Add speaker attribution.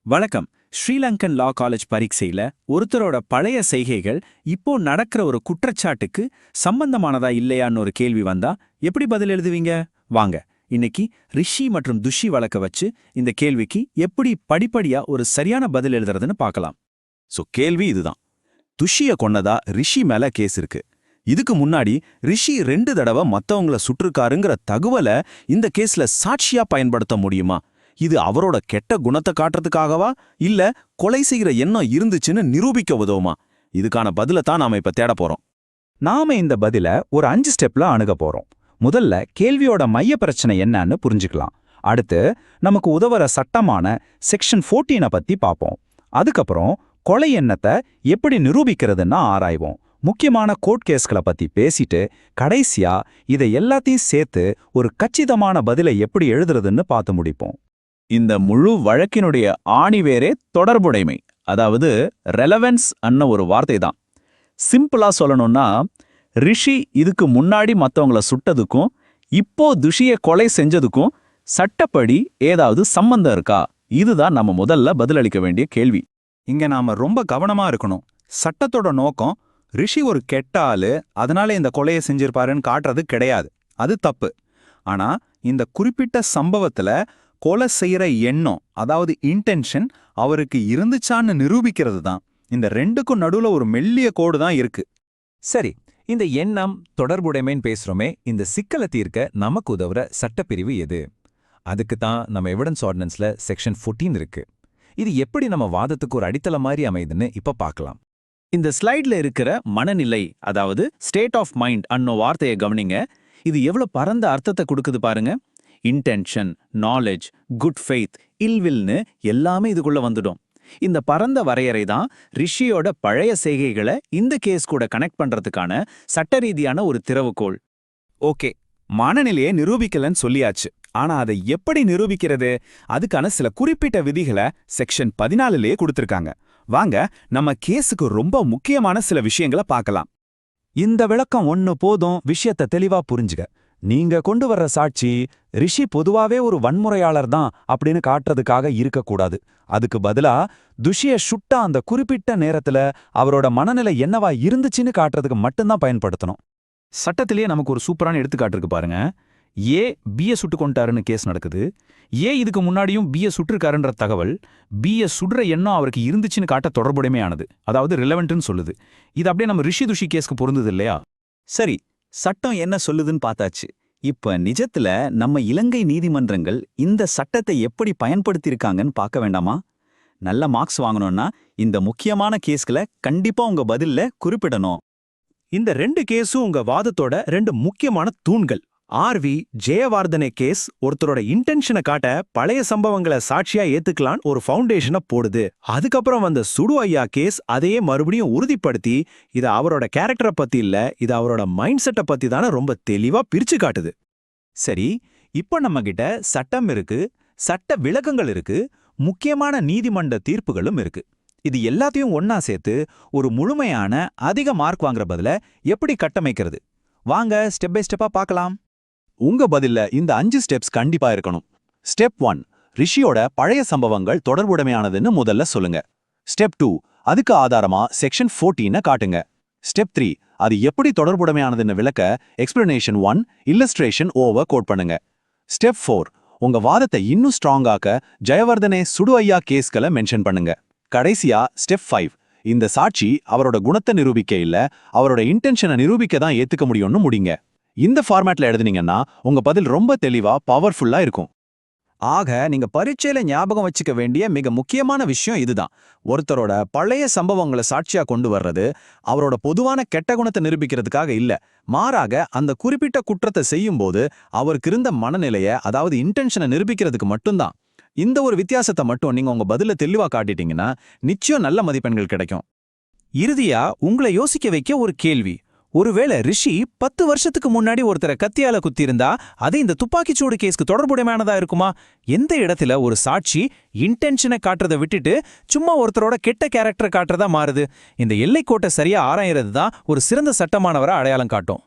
Speaker 1: வணக்கம். ஸ்ரீலங்கன் லா காலேஜ் பரீட்சையில ஒருத்தரோட பழைய செய்கைகள் இப்போ நடக்கிற ஒரு குற்றச்சாட்டுக்கு சம்பந்தமானதா இல்லையான்னு ஒரு கேள்வி வந்தா எப்படி பதில் எழுதுவீங்க? வாங்க இன்னைக்கு ரிஷி மற்றும் துஷி வழக்க வச்சு இந்த கேள்விக்கு எப்படி படிப்படியா ஒரு சரியான பதில் எழுதுறதுன்னு பார்க்கலாம்.
Speaker 2: கேள்வி இதுதான். துஷிய கொன்னதா ரிஷி மேல கேஸ் இருக்கு. இதுக்கு முன்னாடி ரிஷி 2 தடவை மத்தவங்கள சுற்றுக்காருங்கிற தகவலை இந்த கேஸ்ல சாட்சியா பயன்படுத்த முடியுமா? இது அவரோட கெட்ட குணத்தை காட்டுறதுக்காகவா இல்ல கொலை செய்கிற எண்ணம் இருந்துச்சுன்னு நிரூபிக்க உதவுமா? இதுக்கான பதில தான் நாம இப்ப தேட போறோம்.
Speaker 3: நாம இந்த பதில ஒரு 5 ஸ்டெப்ல அணுக போறோம். முதல்ல கேள்வியோட மைய பிரச்சனை என்னன்னு புரிஞ்சுக்கலாம். அடுத்து நமக்கு உதவுற சட்டமான செக்ஷன் 14 பத்தி பார்ப்போம். அதுக்கப்புறம் கொலை எண்ணத்தை எப்படி நிரூபிக்கிறதுன்னா ஆராய்வோம். முக்கியமான கோர்ட் கேஸ்களை பத்தி பேசிட்டு கடைசியா இதை எல்லாத்தையும் சேர்த்து ஒரு கச்சிதமான பதிலை எப்படி எழுதுறதுன்னு பார்த்து முடிப்போம்.
Speaker 2: இந்த முழு வழக்கினுடைய ஆணிவேரே தொடர்புடைமை, அதாவது ரெலவென்ஸ் அன்ன ஒரு வார்த்தை தான். சிம்பிளா சொல்லணும்னா, ரிஷி இதுக்கு முன்னாடி மத்தவங்கள சுட்டதுக்கும் இப்போ துஷிய கொலை செஞ்சதுக்கும் சட்டப்படி ஏதாவது சம்பந்தம் இருக்கா? இதுதான் நம்ம முதல்ல பதிலளிக்க வேண்டிய கேள்வி.
Speaker 3: இங்க நாம ரொம்ப கவனமா இருக்கணும். சட்டத்தோட நோக்கம் ரிஷி ஒரு கெட்ட ஆளு, அதனால இந்த கொலையை செஞ்சிருப்பாருன்னு காட்டுறது கிடையாது. அது தப்பு. ஆனா இந்த குறிப்பிட்ட சம்பவத்துல கொலை செய்யற எண்ணம், அதாவது இன்டென்ஷன் அவருக்கு இருந்துச்சான்னு நிரூபிக்கிறது தான். இந்த ரெண்டுக்கும் நடுவுல ஒரு மெல்லிய கோடு தான் இருக்கு.
Speaker 4: சரி, இந்த எண்ணம் தொடர்புடைமைன்னு பேசுறோமே, இந்த சிக்கலை தீர்க்க நமக்கு உதவுற சட்டப்பிரிவு எது? அதுக்கு தான் நம்ம எவிடன்ஸ் ஆர்டினன்ஸ்ல செக்ஷன் 14 இருக்கு. இது எப்படி நம்ம வாதத்துக்கு ஒரு அடித்தளம் மாதிரி அமையுதுன்னு இப்ப பார்க்கலாம்.
Speaker 1: இந்த ஸ்லைட்ல இருக்கிற மனநிலை, அதாவது ஸ்டேட் ஆஃப் மைண்ட் அன்னோ வார்த்தையை கவனிங்க. இது எவ்வளவு பரந்த அர்த்தத்தை கொடுக்குது பாருங்க. இன்டென்ஷன், நாலேஜ், குட் ஃபெய்த், இல்வில்னு எல்லாமே இதுக்குள்ள வந்துடும். இந்த பரந்த வரையறை தான் ரிஷியோட பழைய செய்கைகளை இந்த கேஸ் கூட கனெக்ட் பண்றதுக்கான சட்ட ரீதியான ஒரு திறவுகோள்.
Speaker 3: ஓகே, மனநிலையை நிரூபிக்கலன்னு சொல்லியாச்சு. ஆனா அதை எப்படி நிரூபிக்கிறது? அதுக்கான சில குறிப்பிட்ட விதிகளை செக்ஷன் 14லேயே கொடுத்திருக்காங்க. வாங்க நம்ம கேஸுக்கு ரொம்ப முக்கியமான சில விஷயங்களை பார்க்கலாம்.
Speaker 4: இந்த விளக்கம் ஒன்னு போதும் விஷயத்தை தெளிவா புரிஞ்சுக்க. நீங்க கொண்டு வர்ற சாட்சி ரிஷி பொதுவாவே ஒரு வன்முறையாளர் தான் அப்படின்னு காட்டுறதுக்காக இருக்கக்கூடாது. அதுக்கு பதிலா துஷிய சுட்டா அந்த குறிப்பிட்ட நேரத்துல அவரோட மனநிலை என்னவா இருந்துச்சுன்னு காட்டுறதுக்கு மட்டும்தான் பயன்படுத்தணும்.
Speaker 3: சட்டத்திலேயே நமக்கு ஒரு சூப்பரான எடுத்துக்காட்டு இருக்கு பாருங்க. ஏ பிய சுட்டு கொண்டாருன்னு கேஸ் நடக்குது. ஏ இதுக்கு முன்னாடியும் பிய சுட்டிருக்காருன்ற தகவல் பிய சுடுற எண்ணம் அவருக்கு இருந்துச்சுன்னு காட்ட தொடர்புடைமையானது, அதாவது ரிலவெண்ட்னு சொல்லுது. இது அப்படியே நம்ம ரிஷி துஷி கேஸ்க்கு பொருந்தது இல்லையா?
Speaker 2: சரி, சட்டம் என்ன சொல்லுதுன்னு பார்த்தாச்சு. இப்ப நிஜத்துல நம்ம இலங்கை நீதிமன்றங்கள் இந்த சட்டத்தை எப்படி பயன்படுத்தியிருக்காங்கன்னு பார்க்க வேண்டாமா? நல்ல மார்க்ஸ் வாங்கணும்னா இந்த முக்கியமான கேஸ்களை கண்டிப்பா உங்க பதில்ல குறிப்பிடணும்.
Speaker 1: இந்த 2 கேஸும் உங்க வாதத்தோட 2 முக்கியமான தூண்கள். ஆர்வி ஜெயவர்தனே கேஸ் ஒருத்தரோட இன்டென்ஷனை காட்ட பழைய சம்பவங்களை சாட்சியா ஏத்துக்கலான்னு ஒரு ஃபவுண்டேஷனை போடுது. அதுக்கப்புறம் வந்த சுடு ஐயா கேஸ் அதையே மறுபடியும் உறுதிப்படுத்தி இது அவரோட கேரக்டரை பத்தி இல்ல, இது அவரோட மைண்ட் செட்டை பத்தி தானே ரொம்ப தெளிவா பிரிச்சு காட்டுது.
Speaker 4: சரி, இப்போ நம்ம கிட்ட சட்டம் இருக்கு, சட்ட விளக்கங்கள் இருக்கு, முக்கியமான நீதிமன்ற தீர்ப்புகளும் இருக்கு. இது எல்லாத்தையும் ஒன்னா சேர்த்து ஒரு முழுமையான அதிக மார்க் வாங்குற பதில எப்படி கட்டமைக்கிறது? வாங்க ஸ்டெப் பை ஸ்டெப்பா பார்க்கலாம்.
Speaker 2: உங்க பதில்ல இந்த 5 ஸ்டெப்ஸ் கண்டிப்பா இருக்கணும். ஸ்டெப் 1, ரிஷியோட பழைய சம்பவங்கள் தொடர்புடைமையானதுன்னு முதல்ல சொல்லுங்க. ஸ்டெப் 2, அதுக்கு ஆதாரமா செக்ஷன் 14 காட்டுங்க. ஸ்டெப் 3, அது எப்படி தொடர்புடைமையானதுன்னு விளக்க எக்ஸ்பிளனேஷன் 1 இல்லஸ்ட்ரேஷன் ஓவர் கோட் பண்ணுங்க. ஸ்டெப் 4, உங்க வாதத்தை இன்னும் ஸ்ட்ராங்காக்க ஜெயவர்தனே சுடு ஐயா கேஸ்களை மென்ஷன் பண்ணுங்க. கடைசியா ஸ்டெப் 5, இந்த சாட்சி அவரோட குணத்தை நிரூபிக்க இல்ல, அவரோட இன்டென்ஷனை நிரூபிக்க தான் ஏத்துக்க முடியும்னு முடிங்க. இந்த ஃபார்மேட்ல எழுதுனீங்கன்னா உங்க பதில் ரொம்ப தெளிவா பவர்ஃபுல்லா இருக்கும்.
Speaker 4: ஆக நீங்க பரீட்சையில ஞாபகம் வச்சுக்க வேண்டிய மிக முக்கியமான விஷயம் இதுதான். ஒருத்தரோட பழைய சம்பவங்களை சாட்சியா கொண்டு வர்றது அவரோட பொதுவான கெட்ட குணத்தை நிரூபிக்கிறதுக்காக இல்ல, மாறாக அந்த குறிப்பிட்ட குற்றத்தை செய்யும்போது அவருக்கு இருந்த மனநிலைய, அதாவது இன்டென்ஷனை நிரூபிக்கிறதுக்கு மட்டும்தான். இந்த ஒரு வித்தியாசத்தை மட்டும் நீங்க உங்க பதில தெளிவா காட்டிட்டீங்கன்னா நிச்சயம் நல்ல மதிப்பெண்கள் கிடைக்கும்.
Speaker 1: இறுதியா உங்களை யோசிக்க வைக்க ஒரு கேள்வி. ஒருவேளை ரிஷி 10 வருஷத்துக்கு முன்னாடி ஒருத்தரை கத்தியால குத்தியிருந்தா அது இந்த துப்பாக்கிச்சூடு கேஸ்க்கு தொடர்புடையமானதா இருக்குமா? எந்த இடத்துல ஒரு சாட்சி இன்டென்ஷனை காட்டுறதை விட்டுட்டு சும்மா ஒருத்தரோட கெட்ட கேரக்டரை காட்டுறதா மாறுது? இந்த எல்லைக்கோட்டை சரியா ஆராயறது தான் ஒரு சிறந்த சட்டமானவரை அடையாளம் காட்டும்.